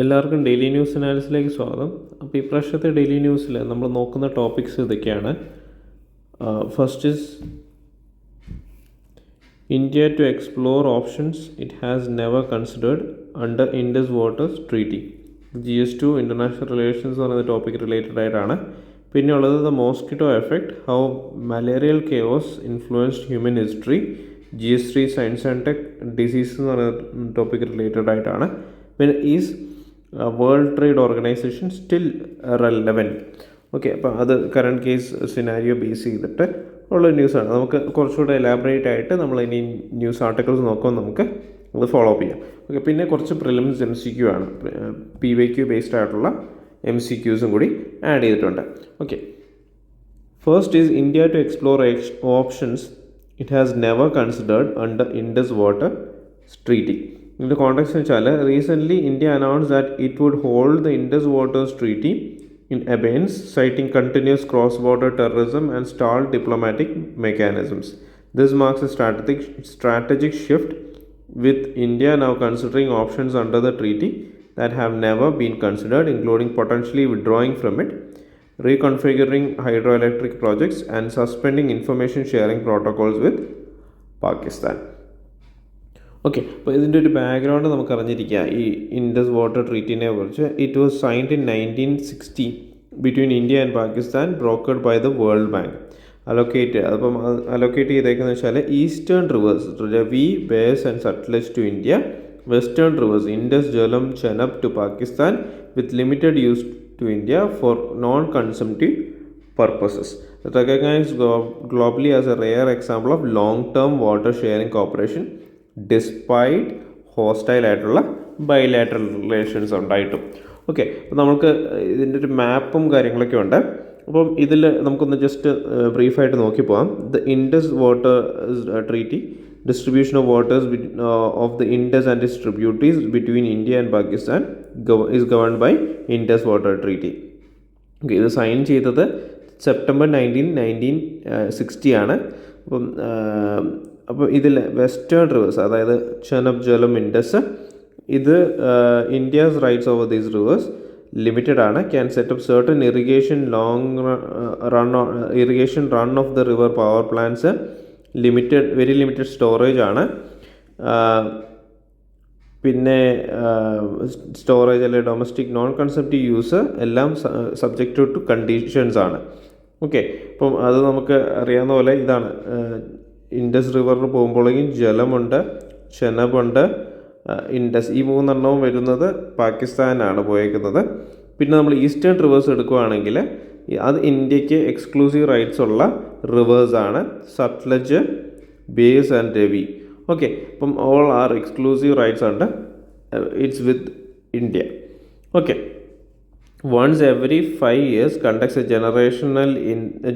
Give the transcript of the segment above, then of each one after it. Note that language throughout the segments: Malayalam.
എല്ലാവർക്കും ഡെയിലി ന്യൂസ് അനാലിസിലേക്ക് സ്വാഗതം. അപ്പോൾ ഈ പ്രാവശ്യത്തെ ഡെയിലി ന്യൂസിൽ നമ്മൾ നോക്കുന്ന ടോപ്പിക്സ് ഇതൊക്കെയാണ്. First is India to explore options it has never considered under Indus waters treaty. GS2 international relations എന്ന് പറയുന്ന ടോപ്പിക് റിലേറ്റഡ് ആയിട്ടാണ്. പിന്നെ ഉള്ളത് the mosquito effect, how malarial chaos influenced human history. GS3 science and tech disease എന്ന് പറയുന്ന ടോപ്പിക് റിലേറ്റഡ് ആയിട്ടാണ്. പിന്നെ is world trade organisation still relevant. Okay, അപ്പോൾ അത് കറണ്ട് കേസ് സിനാരിയോ ബേസ് ചെയ്തിട്ട് ഉള്ള ന്യൂസാണ്. നമുക്ക് കുറച്ചുകൂടെ എലാബറേറ്റ് ആയിട്ട് നമ്മൾ ഇനി ന്യൂസ് ആർട്ടിക്കിൾസ് നോക്കുമ്പോൾ നമുക്ക് അത് ഫോളോ അപ്പ് ചെയ്യാം. ഓക്കെ, പിന്നെ കുറച്ച് പ്രിലിംസ് MCQ ആണ്, PYQ ബേസ്ഡ് ആയിട്ടുള്ള MCQസും കൂടി ആഡ് ചെയ്തിട്ടുണ്ട്. Okay, first is India to explore options it has never considered under Indus water treaty. ഇതിൻ്റെ കോണ്ടെക്സ്റ്റ് എന്ന് വെച്ചാൽ recently India announce that it would hold the Indus waters treaty in abeyance, citing continuous cross-border terrorism and stalled diplomatic mechanisms. This marks a strategic shift, with India now considering options under the treaty that have never been considered, including potentially withdrawing from it, reconfiguring hydroelectric projects, and suspending information sharing protocols with Pakistan. Okay, അപ്പോൾ ഇതിൻ്റെ ഒരു ബാക്ക്ഗ്രൗണ്ട് നമുക്ക് അറിഞ്ഞിരിക്കുക ഈ ഇൻഡസ് വാട്ടർ ട്രീറ്റിനെ കുറിച്ച്. It was signed in 1960 between India and Pakistan, brokered by the World Bank. Allocate ചെയ്തേക്കുന്നത് വെച്ചാൽ eastern rivers Ravi, Beas and Sutlej to India, western rivers Indus, Jhelum, Chenab to Pakistan, with limited use to India for non consumptive purposes. Recognized globally as a rare example of long-term water sharing cooperation despite hostile ആയിട്ടുള്ള ബൈലാറ്ററൽ റിലേഷൻസ് ഉണ്ടായിട്ടും. ഓക്കെ, അപ്പോൾ നമുക്ക് ഇതിൻ്റെ ഒരു മാപ്പും കാര്യങ്ങളൊക്കെ ഉണ്ട്. അപ്പം ഇതിൽ നമുക്കൊന്ന് ജസ്റ്റ് ബ്രീഫായിട്ട് നോക്കി പോകാം. The Indus water treaty, distribution of waters of the Indus and its tributaries between India and Pakistan is governed by Indus water treaty. Okay, ഇത് സൈൻ ചെയ്തത് സെപ്റ്റംബർ 1960 ആണ്. അപ്പോൾ ഇതിൽ വെസ്റ്റേൺ റിവേഴ്സ്, അതായത് ചെനബ്, ജലം, ഇൻഡസ്, ഇത് India's rights over these rivers limited ആണ്. Can set up certain irrigation run of the river power plants, very limited storage ആണ്. പിന്നെ സ്റ്റോറേജ് അല്ലെ ഡൊമസ്റ്റിക് നോൺ കൺസംപ്റ്റീവ് യൂസ് എല്ലാം സബ്ജക്റ്റ് ടു കണ്ടീഷൻസ് ആണ്. ഓക്കെ, അപ്പം അത് നമുക്ക് അറിയാവുന്ന പോലെ ഇതാണ്. ഇൻഡസ് റിവറിൽ പോകുമ്പോഴേക്കും ജലമുണ്ട്, ചെനബുണ്ട്, ഇൻഡസ്, ഈ മൂന്നെണ്ണവും വരുന്നത് പാകിസ്ഥാനാണ് പോയേക്കുന്നത്. പിന്നെ നമ്മൾ ഈസ്റ്റേൺ റിവേഴ്സ് എടുക്കുകയാണെങ്കിൽ അത് ഇന്ത്യക്ക് എക്സ്ക്ലൂസീവ് റൈറ്റ്സ് ഉള്ള റിവേഴ്സാണ്, സത്ലജ്, ബേസ് ആൻഡ് രവി. ഓക്കെ, അപ്പം ഓൾ ആർ എക്സ്ക്ലൂസീവ് റൈറ്റ്സ് ഉണ്ട്, it's with India. Okay, once every 5 years conducts a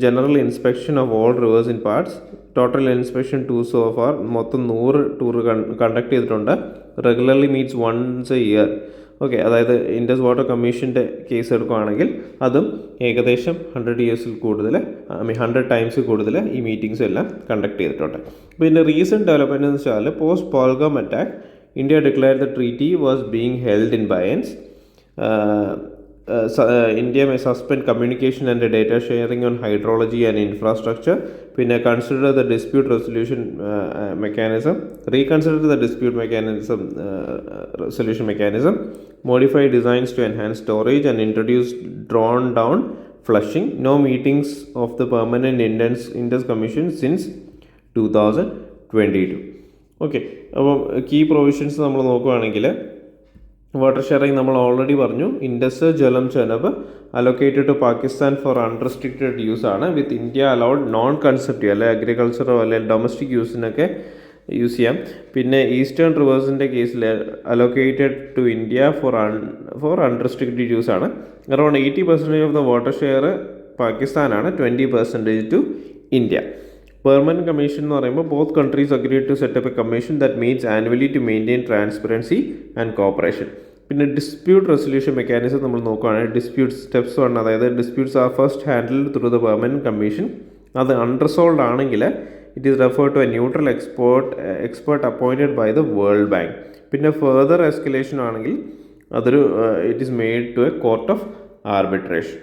general inspection of all rivers in parts. Total inspection tours so far മൊത്തം 100 ടൂർ കണ്ടക്ട് ചെയ്തിട്ടുണ്ട്. Regularly meets once a year. Okay, അതായത് ഇൻഡസ് വാട്ടർ കമ്മീഷൻ്റെ കേസ് എടുക്കുകയാണെങ്കിൽ അതും ഏകദേശം 100 ടൈംസ് കൂടുതൽ ഈ മീറ്റിംഗ്സ് എല്ലാം കണ്ടക്ട് ചെയ്തിട്ടുണ്ട്. അപ്പോൾ ഇതിൻ്റെ റീസെൻറ്റ് ഡെവലപ്മെൻറ്റ് എന്ന് വെച്ചാൽ post Pahalgam attack, India declare the treaty was being held in abeyance. India may suspend communication and data sharing on hydrology and infrastructure. പിന്നെ consider the dispute resolution mechanism, reconsider the dispute resolution mechanism, modify designs to enhance storage, and introduce drawn down flushing. No meetings of the permanent Indus Commission since 2022. Okay, അപ്പോൾ കീ പ്രൊവിഷൻസ് നമ്മൾ നോക്കുകയാണെങ്കിൽ വാട്ടർ ഷെയറിങ് നമ്മൾ ഓൾറെഡി പറഞ്ഞു. Indus, Jhelum, Chenab allocated to Pakistan for unrestricted use ആണ്, with India allowed non consumptive അല്ലെ അഗ്രികൾച്ചറോ അല്ലെ ഡൊമസ്റ്റിക് യൂസിനൊക്കെ യൂസ് ചെയ്യാം. പിന്നെ ഈസ്റ്റേൺ റിവേഴ്സിൻ്റെ കേസിൽ allocated to India for unrestricted use ആണ്. Around 80% of the water share പാകിസ്ഥാനാണ്, 20% ടു ഇന്ത്യ. പെർമനൻറ്റ് കമ്മീഷൻ എന്ന് പറയുമ്പോൾ both countries agreed to set up a commission that meets annually to maintain transparency and cooperation. പിന്നെ ഡിസ്പ്യൂട്ട് റെസൊല്യൂഷൻ മെക്കാനിസം നമ്മൾ നോക്കുകയാണെങ്കിൽ ഡിസ്പ്യൂട്ട് സ്റ്റെപ്സ് ആണ്, അതായത് disputes are first handled through the permanent commission. അത് അൺറിസോൾവ്ഡ് ആണെങ്കിൽ it is referred to a neutral expert appointed by the World Bank. പിന്നെ ഫെർദർ എസ്കലേഷൻ ആണെങ്കിൽ it is made to a court of arbitration.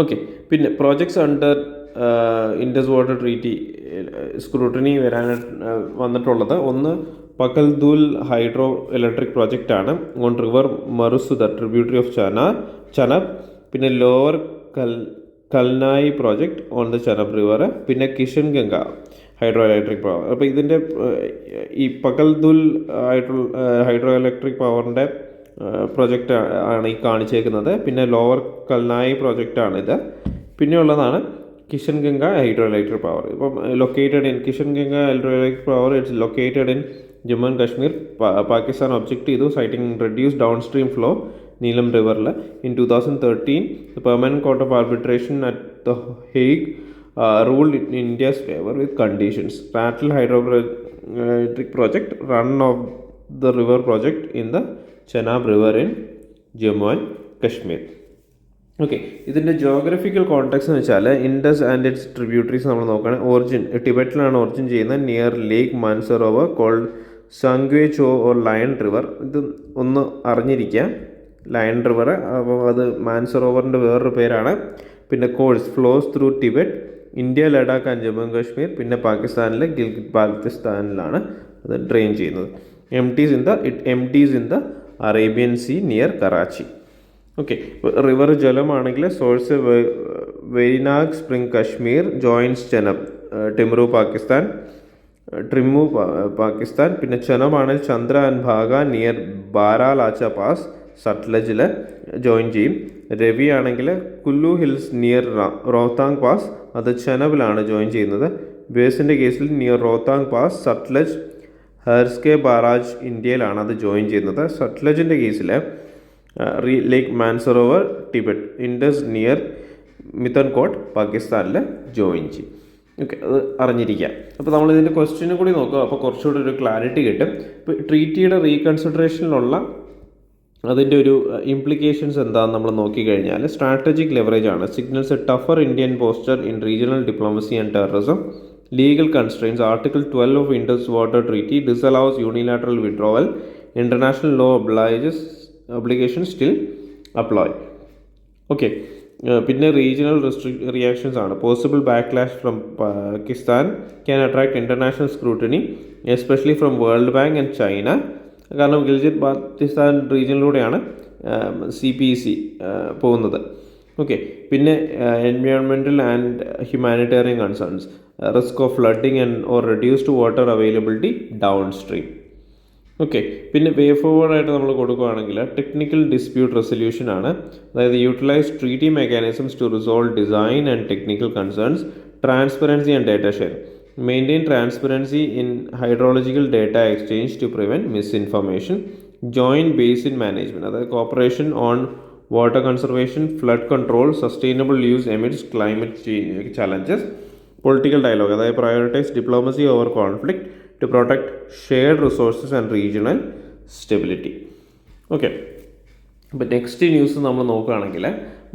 Okay, പിന്നെ projects under Indus water treaty scrutiny വന്നിട്ടുള്ളത് ഒന്ന് പകൽദുൽ ഹൈഡ്രോ ഇലക്ട്രിക് പ്രോജക്റ്റാണ് on river Marusudar tributary of Chenab. പിന്നെ lower Kalnai project on the Chenab river. പിന്നെ Kishanganga hydro electric power. അപ്പോൾ ഇതിൻ്റെ ഈ പകൽദുൽ ഹൈഡ്രോ ഇലക്ട്രിക് പവറിൻ്റെ പ്രൊജക്റ്റ് ആണ് ഈ കാണിച്ചേക്കുന്നത്. പിന്നെ ലോവർ കൽനായി പ്രോജക്റ്റാണിത്. പിന്നെ ഉള്ളതാണ് Kishanganga hydro electric power. ഇപ്പം located in Kishanganga hydro electric power it's located in Jammu and Kashmir. Pakistan object ചെയ്തു siting reduce downstream flow Neelum റിവറിൽ. In 2013 the permanent court of arbitration at the Hague ruled in India's favor with conditions. Ratle hydroelectric project run of the river project in the Chenab river in Jammu and Kashmir. Okay, ഇതിൻ്റെ ജോഗ്രഫിക്കൽ കോണ്ടെക്സ്റ്റ് എന്ന് വെച്ചാൽ ഇൻഡസ് ആൻഡ് ഇറ്റ്സ് ട്രിബ്യൂട്ടറീസ് നമ്മൾ നോക്കുകയാണെങ്കിൽ ഒറിജിൻ ടിബറ്റിലാണ് ഒറിജിൻ ചെയ്യുന്നത് നിയർ ലേക്ക് മാൻസറോവർ കോൾഡ് സാങ്വേ ചോ ഓർ ലയൺ റിവർ. ഇത് ഒന്ന് അറിഞ്ഞിരിക്കുക, ലയൺ റിവർ. അപ്പോൾ അത് മാൻസറോവറിൻ്റെ വേറൊരു പേരാണ്. പിന്നെ course flows through Tibet, India, Ladakh and Jammu and Kashmir. പിന്നെ പാകിസ്ഥാനിലെ ഗിൽഗിറ്റ് ബാൽത്തിസ്ഥാനിലാണ് അത് ഡ്രെയിൻ ചെയ്യുന്നത്. It empties in the Arabian sea near Karachi. Okay, river ജലമാണെങ്കിൽ source Verinag spring Kashmir, joins Chenab ടിമ്രു പാകിസ്ഥാൻ, പിന്നെ ചെനബാണെങ്കിൽ Chandra and Bhaga near Baralacha pass സട്ലജിൽ ജോയിൻ ചെയ്യും. രവി ആണെങ്കിൽ കുല്ലു ഹിൽസ് നിയർ റോഹ്താങ് പാസ്, അത് ചെനബിലാണ് ജോയിൻ ചെയ്യുന്നത്. ബേസിൻ്റെ കേസിൽ നിയർ റോഹ്താങ് പാസ് സട്ലജ് ഹെർസ്കെ ബാരാജ് ഇന്ത്യയിലാണ് അത് ജോയിൻ ചെയ്യുന്നത്. സട്ലജിൻ്റെ കേസിൽ ലേക്ക് മാൻസറോവർ ടിബറ്റ്, ഇൻഡസ് നിയർ മിഥൻകോട്ട് പാകിസ്ഥാനിൽ ജോയിൻ ചെയ്യും. ഓക്കെ, അത് അറിഞ്ഞിരിക്കുക. അപ്പോൾ നമ്മളിതിൻ്റെ ക്വസ്റ്റ്യനും കൂടി നോക്കുക, അപ്പോൾ കുറച്ചുകൂടി ഒരു ക്ലാരിറ്റി കിട്ടും. ഇപ്പോൾ ട്രീറ്റിയുടെ റീകൺസിഡറേഷനിലുള്ള അതിൻ്റെ ഒരു ഇംപ്ലിക്കേഷൻസ് എന്താണെന്ന് നമ്മൾ നോക്കിക്കഴിഞ്ഞാൽ സ്ട്രാറ്റജിക് ലെവറേജ് ആണ്. Signals a tougher Indian posture in regional diplomacy and terrorism. Legal constraints article 12 of Indus water treaty disallows unilateral withdrawal. International law obligation still apply. Okay, പിന്നെ റീജിയണൽ റിയാക്ഷൻസ് ആണ്. Possible backlash from Pakistan can attract international scrutiny especially from World Bank and China. കാരണം ഗിൽജിറ്റ് ബാൽത്തിസ്ഥാൻ റീജിയനിലൂടെയാണ് CPEC പോകുന്നത്. ഓക്കെ, പിന്നെ environmental and humanitarian concerns, risk of flooding and or reduced water availability down stream. Okay, പിന്നെ വേ ഫോർവേഡായിട്ട് നമ്മൾ കൊടുക്കുകയാണെങ്കിൽ ടെക്നിക്കൽ ഡിസ്പ്യൂട്ട് റെസൊല്യൂഷൻ ആണ്. അതായത് utilise treaty mechanisms to resolve design and technical concerns, transparency and data share. Maintain transparency in hydrological data exchange to prevent misinformation. Joint basin management, അതായത് cooperation on water conservation, flood control, sustainable use amidst climate change challenges. Political dialogue, അതായത് prioritize diplomacy over conflict to protect shared resources and regional stability. Okay, ഇപ്പോൾ നെക്സ്റ്റ് ന്യൂസ് നമ്മൾ നോക്കുകയാണെങ്കിൽ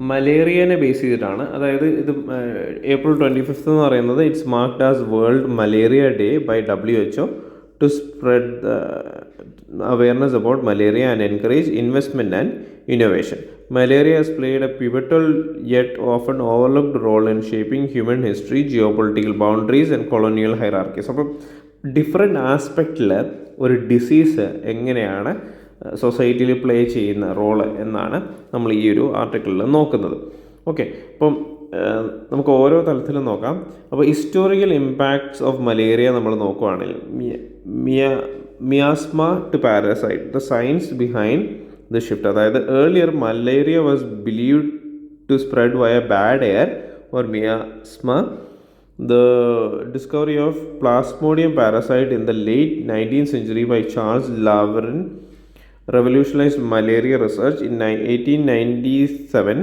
മലേറിയനെ ബേസ് ചെയ്തിട്ടാണ്. അതായത് ഇത് April 25 എന്ന് പറയുന്നത് it's marked as world malaria day by WHO to spread awareness about malaria and encourage investment and innovation. Malaria has played a pivotal yet often overlooked role in shaping human history, geopolitical boundaries and colonial hierarchies. അപ്പം ഡിഫറെൻറ്റ് ആസ്പെക്റ്റിൽ ഒരു ഡിസീസ് എങ്ങനെയാണ് സൊസൈറ്റിയിൽ പ്ലേ ചെയ്യുന്ന റോള് എന്നാണ് നമ്മൾ ഈ ഒരു ആർട്ടിക്കിളിൽ നോക്കുന്നത്. ഓക്കെ, അപ്പം നമുക്ക് ഓരോ തലത്തിലും നോക്കാം. അപ്പോൾ ഹിസ്റ്റോറിക്കൽ ഇമ്പാക്ട്സ് ഓഫ് മലേറിയ നമ്മൾ നോക്കുകയാണെങ്കിൽ miasma to parasite, the science behind the shift. അതായത് earlier malaria was believed to spread via bad air or miasma. The discovery of Plasmodium parasite in the late 19th century by Charles Laveran revolutionized malaria research. In 1897,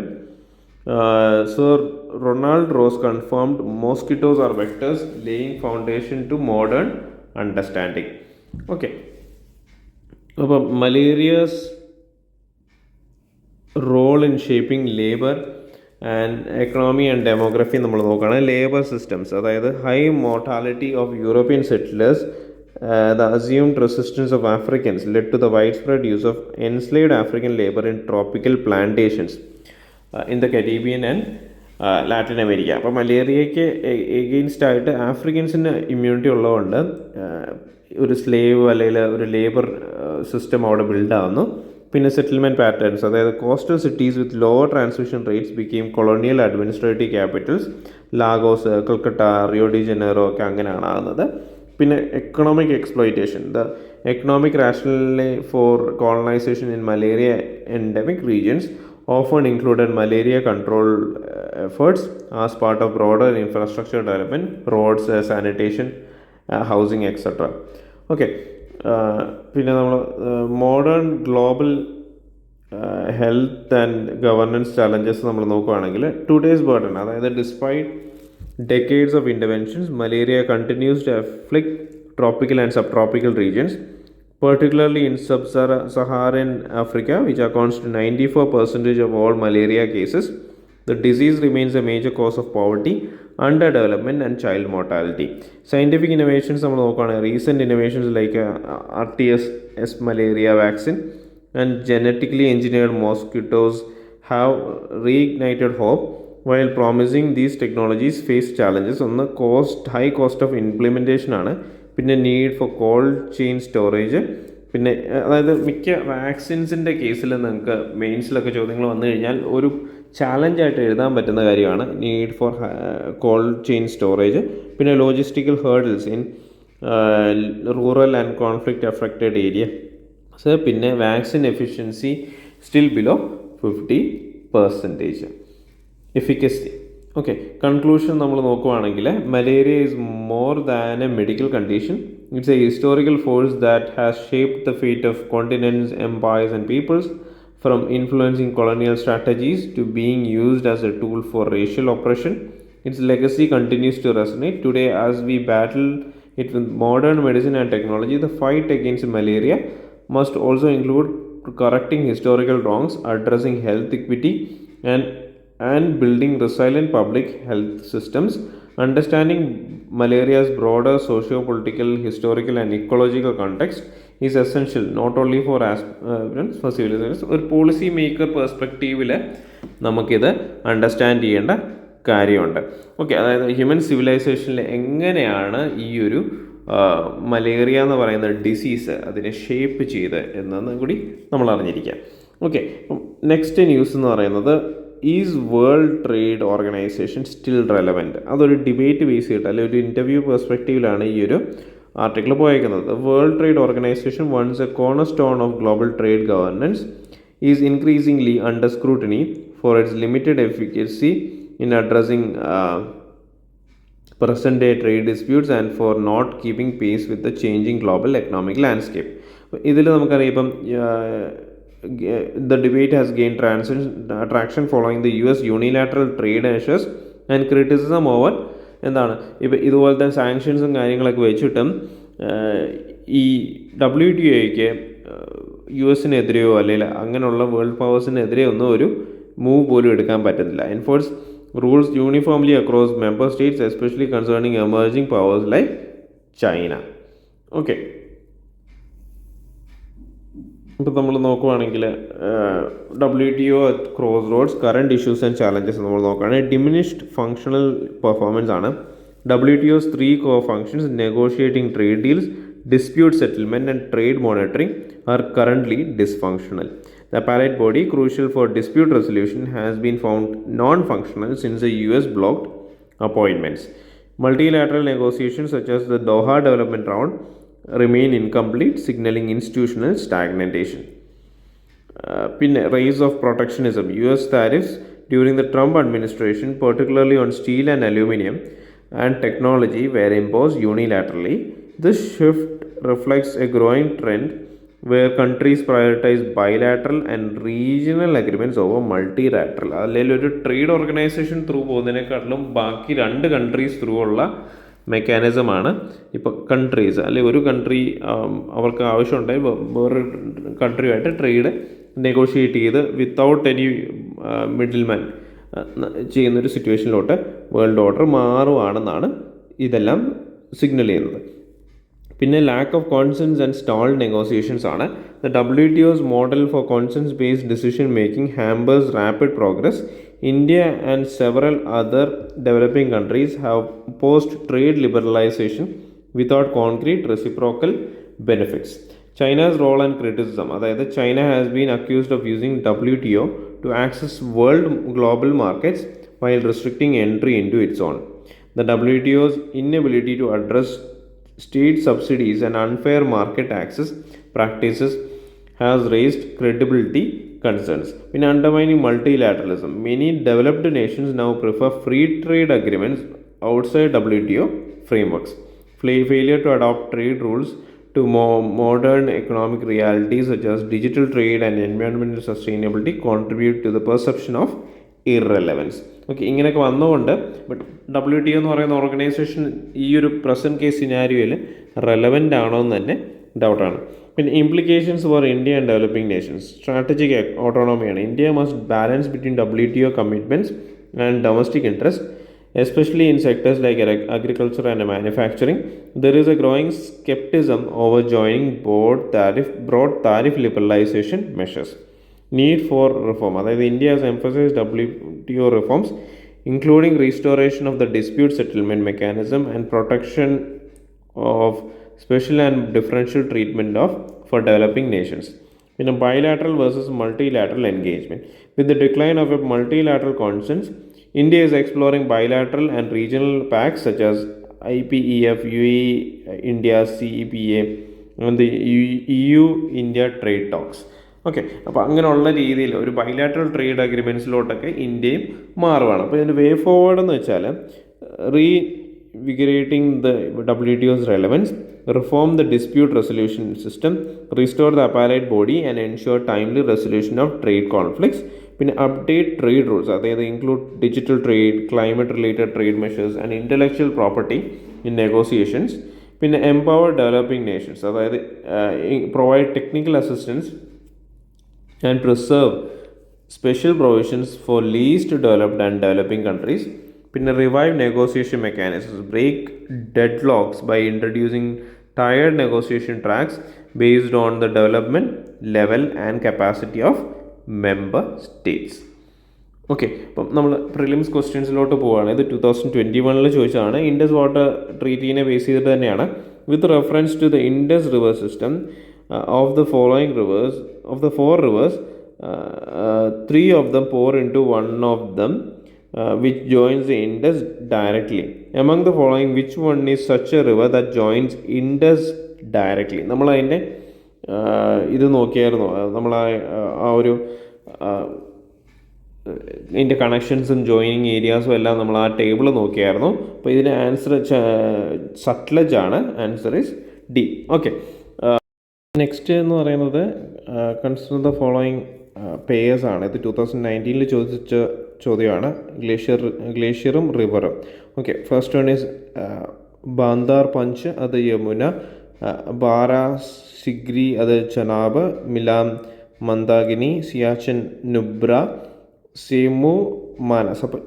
Sir Ronald Ross confirmed mosquitoes are vectors, laying foundation to modern understanding. Okay, അപ്പോൾ malaria's role in shaping labour and economy and demography നമ്മൾ നോക്കുകയാണ്. ലേബർ സിസ്റ്റംസ്, അതായത് high mortality of European settlers the assumed resistance of Africans led to the widespread use of enslaved African labor in tropical plantations in the Caribbean and Latin America. അപ്പോൾ മലേറിയയ്ക്ക് എഗെയിൻസ്റ്റ് ആയിട്ട് ആഫ്രിക്കൻസിന് ഇമ്മ്യൂണിറ്റി ഉള്ളതുകൊണ്ട് ഒരു സ്ലേവ് അല്ലെങ്കിൽ ഒരു ലേബർ സിസ്റ്റം അവിടെ ബിൽഡാവുന്നു. പിന്നെ സെറ്റിൽമെൻറ്റ് പാറ്റേൺസ്, അതായത് coastal cities with lower transmission rates became colonial administrative Capitals. Lagos, Calcutta, Rio de Janeiro ഒക്കെ അങ്ങനെയാണ് ആകുന്നത്. പിന്നെ economic exploitation, the economic rationale for colonization in malaria endemic regions often included malaria control efforts as part of broader infrastructure development, roads, sanitation, housing, etc. Okay. പിന്നെ നമ്മൾ modern global health and governance challenges നമ്മൾ നോക്കുകയാണെങ്കിൽ ടുഡേസ് ബർഡൻ, അതായത് despite decades of interventions, malaria continues to afflict tropical and subtropical regions, particularly in sub-Saharan Africa, which accounts to 94% of all malaria cases. The disease remains a major cause of poverty, underdevelopment and child mortality. Scientific innovations, recent innovations like RTS malaria vaccine and genetically engineered mosquitoes have reignited hope. While promising, these technologies face challenges on the high cost of implementation ആണ്, പിന്നെ need for cold chain storage. പിന്നെ അതായത് മിക്ക വാക്സിൻസിൻ്റെ കേസിൽ നിങ്ങൾക്ക് മെയിൻസിലൊക്കെ ചോദ്യങ്ങൾ വന്നു കഴിഞ്ഞാൽ ഒരു ചാലഞ്ചായിട്ട് എഴുതാൻ പറ്റുന്ന കാര്യമാണ് need for cold chain storage. പിന്നെ logistical hurdles in rural and conflict affected area. പിന്നെ vaccine efficiency still below 50%. Efficacy. Okay, conclusion നമ്മൾ നോക്കുവാണെങ്കിൽ malaria is more than a medical condition. It's a historical force that has shaped the fate of continents, empires and peoples, from influencing colonial strategies to being used as a tool for racial operation. Its legacy continues to resonate today as we battle it with modern medicine and technology. The fight against malaria must also include correcting historical wrongs, addressing health equity, and building resilient public health systems. Understanding malaria's broader socio-political, historical and ecological context is essential not only for civilizations, ഒരു പോളിസി മേക്കർ പെർസ്പെക്റ്റീവിൽ നമുക്കിത് അണ്ടർസ്റ്റാൻഡ് ചെയ്യേണ്ട കാര്യമുണ്ട്. ഓക്കെ, അതായത് ഹ്യൂമൻ സിവിലൈസേഷനിൽ എങ്ങനെയാണ് ഈ ഒരു മലേറിയ എന്ന് പറയുന്ന ഡിസീസ് അതിനെ ഷേപ്പ് ചെയ്ത് എന്നു കൂടി നമ്മൾ അറിഞ്ഞിരിക്കാം. ഓക്കെ, നെക്സ്റ്റ് ന്യൂസ് എന്ന് പറയുന്നത് is world trade organisation still relevant? അതൊരു ഡിബേറ്റ് ബേസ് ചെയ്തിട്ട് അല്ലെങ്കിൽ ഒരു ഇൻ്റർവ്യൂ പെർസ്പെക്റ്റീവിലാണ് ഈ ഒരു ആർട്ടിക്കിൾ പോയേക്കുന്നത്. World trade organisation once a cornerstone of global trade governance is increasingly under scrutiny for its limited efficacy in addressing present day trade disputes and for not keeping pace with the changing global economic landscape. ഇതിൽ നമുക്കറിയാം ഇപ്പം the debate has gained traction following the US unilateral trade measures and criticism over എന്താണ് ഇപ്പം ഇതുപോലത്തെ സാങ്ഷൻസും കാര്യങ്ങളൊക്കെ വെച്ചിട്ടും ഈ WTOയ്ക്ക് US-നെതിരെയോ അല്ലെങ്കിൽ അങ്ങനെയുള്ള വേൾഡ് പവേഴ്സിനെതിരെയോ ഒന്നും ഒരു മൂവ് പോലും എടുക്കാൻ പറ്റുന്നില്ല. Enforce rules uniformly across member states, especially concerning emerging powers like China. Okay, ഇപ്പോൾ നമ്മൾ നോക്കുവാണെങ്കിൽ WTO at crossroads, current issues and challenges നമ്മൾ നോക്കുകയാണെങ്കിൽ ഡിമിനിഷ്ഡ് ഫങ്ഷണൽ പെർഫോമൻസ് ആണ്. WTO's 3 core functions, negotiating trade deals, dispute settlement and trade monitoring, are currently dysfunctional. The appellate body, crucial for dispute resolution, has been found non-functional since the US blocked appointments. Multilateral negotiations such as the Doha Development Round remain incomplete, signaling institutional stagnation. Rise of protectionism. US tariffs during the Trump administration, particularly on steel and aluminum and technology, were imposed unilaterally. This shift reflects a growing trend where countries prioritize bilateral and regional agreements over multilateral. അല്ലെങ്കിൽ ഒരു ട്രേഡ് ഓർഗനൈസേഷൻ ത്രൂ പോകുന്നതിനെക്കാട്ടിലും ബാക്കി 2 കൺട്രീസ് ത്രൂ ഉള്ള മെക്കാനിസമാണ് ഇപ്പോൾ കൺട്രീസ് അല്ലെങ്കിൽ ഒരു കൺട്രി അവർക്ക് ആവശ്യമുണ്ടായി വേറൊരു കൺട്രിയുമായിട്ട് ട്രേഡ് നെഗോഷിയേറ്റ് ചെയ്ത് വിത്തൗട്ട് എനി മിഡിൽമാൻ ചെയ്യുന്നൊരു സിറ്റുവേഷനിലോട്ട് വേൾഡ് ഓർഡർ മാറുകയാണെന്നാണ് ഇതെല്ലാം സിഗ്നൽ ചെയ്യുന്നത്. പിന്നെ lack of consensus and stalled negotiations ആണ്. The WTO's model for consensus based decision making hampers rapid progress. India and several other developing countries have post trade liberalisation without concrete reciprocal benefits. China's role and criticism, അതായത് China has been accused of using WTO to access world global markets while restricting entry into its own. The WTO's inability to address state subsidies and unfair market access practices has raised credibility concerns. In undermining multilateralism, many developed nations now prefer free trade agreements outside WTO frameworks. Failure to adopt trade rules to modern economic realities such as digital trade and environmental sustainability contribute to the perception of irrelevance. Okay, ഇങ്ങനെയൊക്കെ വന്നുകൊണ്ട് ബട്ട് WTO എന്ന് പറയുന്ന ഓർഗനൈസേഷൻ ഈ ഒരു പ്രസൻറ്റ് കേസ് സിനാരിയോയിൽ റെലവൻ്റ് ആണോ എന്ന് തന്നെ ഡൗട്ടാണ്. പിന്നെ implications for India and developing nations. Strategic ഓട്ടോണോമിയാണ്. India must balance between WTO commitments and domestic interest, especially in sectors like agriculture and manufacturing. There is a growing skepticism over joining broad tariff liberalization measures. Need for reform, അതായത് India has emphasized WTO reforms including restoration of the dispute settlement mechanism and protection of special and differential treatment for developing nations. In a bilateral versus multilateral engagement, with the decline of a multilateral consensus, India is exploring bilateral and regional pacts such as IPEF, UAE, India, CEPA, and the EU-India trade talks. Okay, അപ്പോൾ അങ്ങനെയുള്ള രീതിയിൽ ഒരു ബൈലാറ്ററൽ ട്രേഡ് അഗ്രിമെൻറ്റ്സിലോട്ടൊക്കെ ഇന്ത്യയും മാറുകയാണ്. അപ്പോൾ ഇതിൻ്റെ വേ ഫോർവേഡ് എന്ന് വെച്ചാൽ റീവിഗറേറ്റിംഗ് the WTO's relevance, reform the dispute resolution system, restore the appellate body and ensure timely resolution of trade conflicts. പിന്നെ അപ്ഡേറ്റ് ട്രേഡ് റൂൾസ്, അതായത് include digital trade, climate related trade measures and intellectual property in negotiations. പിന്നെ എംപവർ ഡെവലപ്പിംഗ് നേഷൻസ്, അതായത് provide technical assistance and preserve special provisions for least developed and developing countries. പിന്നെ revive negotiation mechanisms, break deadlocks by introducing tiered negotiation tracks based on the development level and capacity of member states. Okay, അപ്പം നമ്മൾ പ്രിലിംസ് ക്വസ്റ്റ്യൻസിലോട്ട് പോവുകയാണ്. ഇത് 2021 ചോദിച്ചതാണ്. ഇൻഡസ് വാട്ടർ ട്രീറ്റിനെ ബേസ് ചെയ്തിട്ട് തന്നെയാണ്. With reference to the Indus river system of the following rivers, of the four rivers, three of them pour into one of them which joins the Indus directly. Among the following, which one is such a river that joins Indus directly? നമ്മൾ അതിൻ്റെ ഇത് നോക്കിയായിരുന്നു. നമ്മൾ ആ ഒരു ഇതിൻ്റെ കണക്ഷൻസും ജോയിനിങ് ഏരിയാസും എല്ലാം നമ്മൾ ആ ടേബിൾ നോക്കിയായിരുന്നു. അപ്പോൾ ഇതിൻ്റെ ആൻസർ സട്ലജ് ആണ്. Answer is D. Okay, next എന്ന് പറയുന്നത് കൺസിഡർ ദ ഫോളോയിങ് പേയേഴ്സ് ആണ്. ഇത് 2019 ചോദിച്ച ചോദ്യമാണ്. ഗ്ലേഷ്യറും റിവറും. Okay, first one is Bandarpunch, അത് യമുന. ബാരാ സിഗ്രി, അത് ചനാബ്. മിലാം മന്ദാകിനി, സിയാച്ചൻ നുബ്ര. സീമു മാനസ്. അപ്പോൾ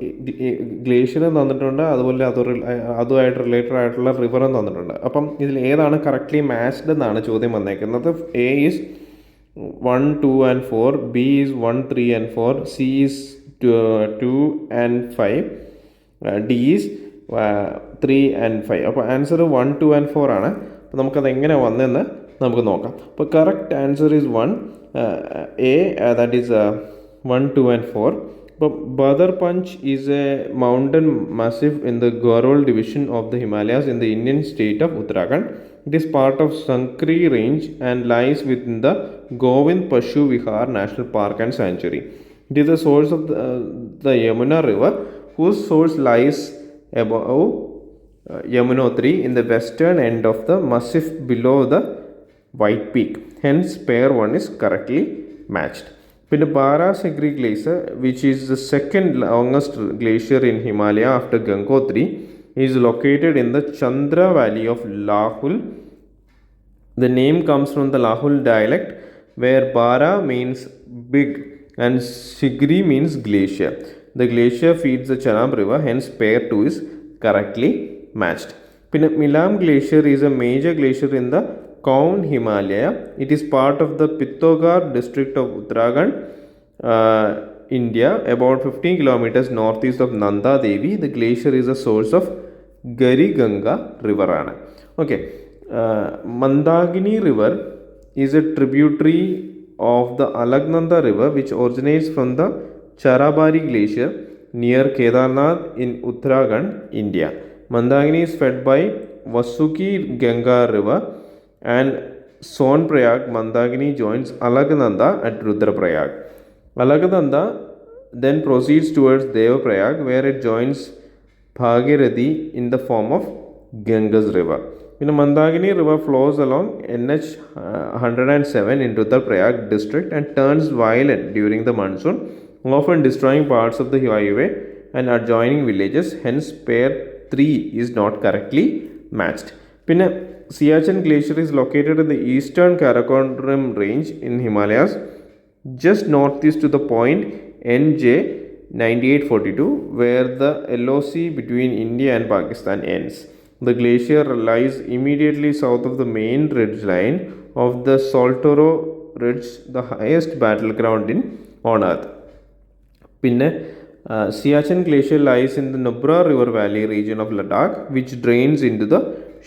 ഗ്ലേഷ്യറും തന്നിട്ടുണ്ട്, അതുപോലെ അതുമായിട്ട് റിലേറ്റഡ് ആയിട്ടുള്ള റിവറും തന്നിട്ടുണ്ട്. അപ്പം ഇതിൽ ഏതാണ് കറക്റ്റ്ലി മാച്ച്ഡ് എന്നാണ് ചോദ്യം വന്നേക്കുന്നത്. A is 1, 2 and 4, B is 1, 3 and 4, C is 2 and 5, D is 3 and 5. അപ്പോൾ ആൻസർ 1, 2 and 4 ആണ്. അപ്പോൾ നമുക്കത് എങ്ങനെ വന്നതെന്ന് നമുക്ക് നോക്കാം. അപ്പോൾ correct answer is 1, A, that is 1, 2 and 4. But Badar Panch is a mountain massif in the Garhwal division of the Himalayas in the Indian state of Uttarakhand. It is part of Sankri range and lies within the Govind Pashu Vihar National Park and Sanctuary. It is the source of the Yamuna river, whose source lies above Yamunotri in the western end of the massif below the White Peak. Hence, pair 1 is correctly matched. പിന്നെ Bara Shigri glacier, which is the second longest glacier in Himalaya after Gangotri, is located in the Chandra valley of Lahaul. The name comes from the Lahul dialect, where Bara means big and Sigri means glacier. The glacier feeds the Chenab river, hence pair 2 is correctly matched. പിന്നെ Milam glacier is a major glacier in the Kumaon Himalaya. It is part of the Pithoragarh district of Uttarakhand, India, about 15 kilometers northeast of Nanda Devi. The glacier is a source of Gari-Ganga river ആണ്. Okay, Mandakini river is A tributary of the Alaknanda river which originates from the Charabari glacier near Kedarnath in Uttarakhand, India. Mandakini is fed by Vasuki Ganga river and Sonprayag. Mandakini joins Alaknanda at Rudraprayag. Alaknanda then proceeds towards Devaprayag where it joins Bhagirathi in the form of Ganges river. The Mandakini river flows along NH 107 in Rudraprayag district and turns violent during the monsoon, often destroying parts of the highway and adjoining villages. Hence, pair 3 is not correctly matched. Pinna Siachen Glacier is located in the eastern Karakoram range in Himalayas, just northeast to the point NJ 9842, where the LOC between India and Pakistan ends. The glacier lies immediately south of the main ridge line of the Saltoro Ridge, the highest battleground on Earth. Pinne Siachen Glacier lies in the Nubra River Valley region of Ladakh, which drains into the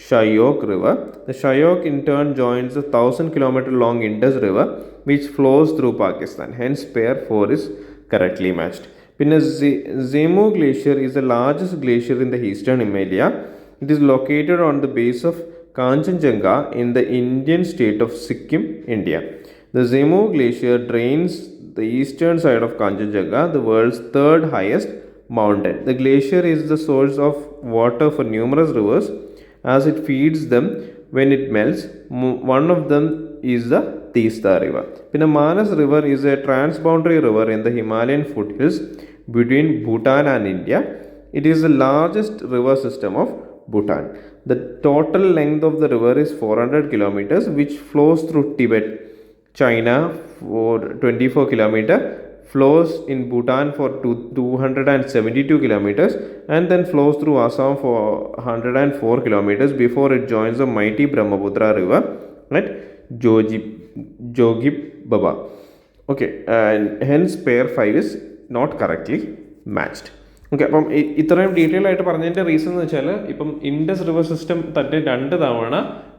Shyok River. The Shyok in turn joins the 1,000-kilometer long Indus River, which flows through Pakistan. Hence, pair 4 is correctly matched. Pinne Zemu Glacier is the largest glacier in the eastern Himalaya. It is located on the base of Kanchenjunga in the Indian state of Sikkim, India. The Zemu Glacier drains the eastern side of Kanchenjunga, the world's third highest mountain. The glacier is the source of water for numerous rivers as it feeds them when it melts. One of them is the Teesta River. Pinna Manas River is a transboundary river in the Himalayan foothills between Bhutan and India. It is the largest river system of Bhutan. The total length of the river is 400 kilometers, which flows through Tibet, China for 24 kilometers, flows in Bhutan for 272 kilometers, and then flows through Assam for 104 kilometers before it joins the mighty Brahmaputra river at Jogibaba. Okay, and hence pair 5 is not correctly matched. Okay, അപ്പം ഇത്രയും ഡീറ്റെയിൽ ആയിട്ട് പറഞ്ഞതിൻ്റെ റീസൺ എന്ന് വെച്ചാൽ ഇപ്പം ഇൻഡസ് റിവർ സിസ്റ്റം തന്നെ 2 തവണ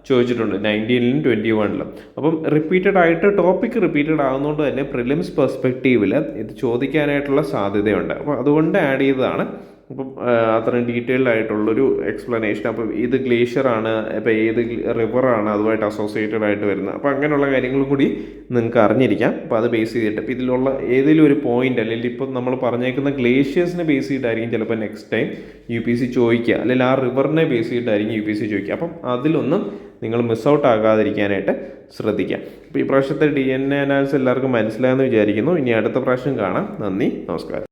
ചോദിച്ചിട്ടുണ്ട്, 19ലും 21ലും. അപ്പം റിപ്പീറ്റഡ് ആയിട്ട് ടോപ്പിക് റിപ്പീറ്റഡ് ആകുന്നതുകൊണ്ട് തന്നെ പ്രിലിംസ് പെർസ്പെക്റ്റീവിൽ ഇത് ചോദിക്കാനായിട്ടുള്ള സാധ്യതയുണ്ട്. അപ്പോൾ അതുകൊണ്ട് ആഡ് ചെയ്തതാണ്. അപ്പം അത്രയും ഡീറ്റെയിൽഡ് ആയിട്ടുള്ളൊരു എക്സ്പ്ലനേഷൻ. അപ്പം ഇത് ഗ്ലേഷ്യറാണ്, ഇപ്പോൾ ഏത് റിവറാണ് അതുമായിട്ട് അസോസിയേറ്റഡ് ആയിട്ട് വരുന്നത്, അപ്പോൾ അങ്ങനെയുള്ള കാര്യങ്ങളും കൂടി നിങ്ങൾക്ക് അറിഞ്ഞിരിക്കാം. അപ്പോൾ അത് ബേസ് ചെയ്തിട്ട് ഇപ്പോൾ ഇതിലുള്ള ഏതെങ്കിലും ഒരു പോയിന്റ് അല്ലെങ്കിൽ ഇപ്പം നമ്മൾ പറഞ്ഞേക്കുന്ന ഗ്ലേഷ്യേഴ്സിനെ ബേസ് ചെയ്തിട്ടായിരിക്കും ചിലപ്പോൾ നെക്സ്റ്റ് ടൈം UPC ചോദിക്കുക, അല്ലെങ്കിൽ ആ റിവറിനെ ബേസ് ചെയ്തിട്ടായിരിക്കും UPC ചോദിക്കുക. അപ്പം അതിലൊന്നും നിങ്ങൾ മിസ് ഔട്ട് ആകാതിരിക്കാനായിട്ട് ശ്രദ്ധിക്കാം. അപ്പോൾ ഈ പ്രാവശ്യത്തെ DNA അനാലിസിസ് എല്ലാവർക്കും മനസ്സിലായെന്ന് വിചാരിക്കുന്നു. ഇനി അടുത്ത പ്രാവശ്യം കാണാം. നന്ദി, നമസ്കാരം.